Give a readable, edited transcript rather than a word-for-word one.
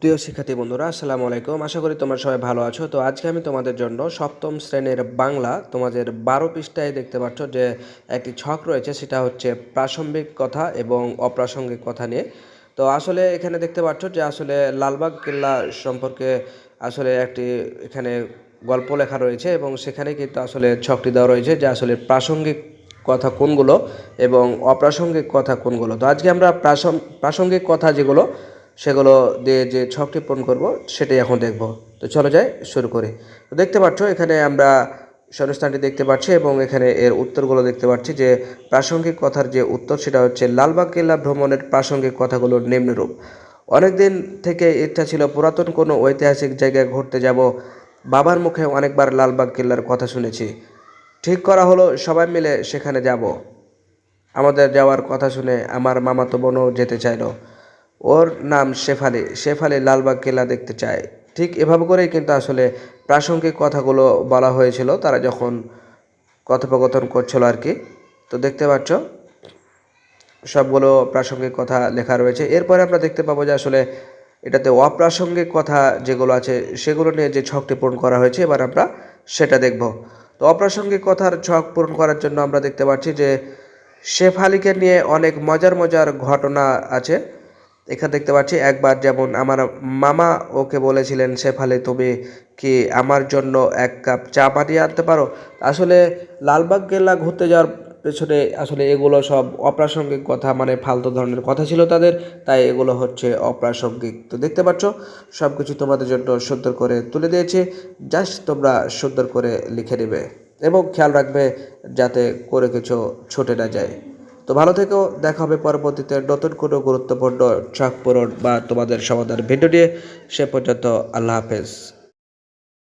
প্রিয় শিক্ষার্থী বন্ধুরা, আসসালামু আলাইকুম। আশা করি তোমরা সবাই ভালো আছো। তো আজকে আমি তোমাদের জন্য সপ্তম শ্রেণীর বাংলা তোমাদের ১২ পৃষ্ঠায় দেখতে পাচ্ছ যে একটি ছক রয়েছে, সেটা হচ্ছে প্রাসঙ্গিক কথা এবং অপ্রাসঙ্গিক কথা নিয়ে। তো আসলে এখানে দেখতে পাচ্ছ যে আসলে লালবাগ কেল্লা সম্পর্কে আসলে একটি এখানে গল্প লেখা রয়েছে এবং সেখানে কিন্তু আসলে ছকটি দেওয়া রয়েছে যে আসলে প্রাসঙ্গিক কথা কোনগুলো এবং অপ্রাসঙ্গিক কথা কোনগুলো। তো আজকে আমরা প্রাসঙ্গিক কথা যেগুলো সেগুলো দিয়ে যে ছকটি পূরণ করব সেটাই এখন দেখব। তো চলো যাই, শুরু করি। তো দেখতে পাচ্ছ এখানে আমরা শূন্যস্থানটি দেখতে পাচ্ছি এবং এখানে এর উত্তরগুলো দেখতে পাচ্ছি যে প্রাসঙ্গিক কথার যে উত্তর সেটা হচ্ছে লালবাগ কেল্লা ভ্রমণের প্রাসঙ্গিক কথাগুলো নিম্নরূপ। অনেকদিন থেকে ইচ্ছা ছিল পুরাতন কোনো ঐতিহাসিক জায়গায় ঘুরতে যাব। বাবার মুখে অনেকবার লালবাগ কেল্লার কথা শুনেছি। ঠিক করা হলো সবাই মিলে সেখানে যাব। আমাদের যাওয়ার কথা শুনে আমার মামাতো বোনও যেতে চাইলো। ওর নাম শেফালি। শেফালি লালবাগ কেল্লা দেখতে চায়। ঠিক এভাবে করেই কিন্তু আসলে প্রাসঙ্গিক কথাগুলো বলা হয়েছিল তারা যখন কথোপকথন করছিল আর কি। তো দেখতে পাচ্ছ সবগুলো প্রাসঙ্গিক কথা লেখা রয়েছে। এরপরে আমরা দেখতে পাবো যে আসলে এটাতে অপ্রাসঙ্গিক কথা যেগুলো আছে সেগুলো নিয়ে যে ছকটি পূরণ করা হয়েছে, এবার আমরা সেটা দেখব। তো অপ্রাসঙ্গিক কথার ছক পূরণ করার জন্য আমরা দেখতে পাচ্ছি যে শেফালিকে নিয়ে অনেক মজার মজার ঘটনা আছে। এখানে দেখতে পাচ্ছি একবার যেমন আমার মামা ওকে বলেছিলেন, শেফালি তুমি কি আমার জন্য ১ কাপ চা বানিয়ে আনতে পারো। আসলে লালবাগ কেল্লা ঘুরতে যাওয়ার পেছনে আসলে এগুলো সব অপ্রাসঙ্গিক কথা, মানে ফালতু ধরনের কথা ছিল তাদের, তাই এগুলো হচ্ছে অপ্রাসঙ্গিক। তো দেখতে পাচ্ছ সব কিছু তোমাদের জন্য সুন্দর করে তুলে দিয়েছি, জাস্ট তোমরা সুন্দর করে লিখে নেবে এবং খেয়াল রাখবে যাতে করে কিছু ছুটে না যায়। তো ভালো থেকো, দেখা হবে পরবর্তীতে নতুন কোনো গুরুত্বপূর্ণ ছক পূরণ বা তোমাদের সমাধান ভিডিও নিয়ে। সে পর্যন্ত আল্লাহ হাফেজ।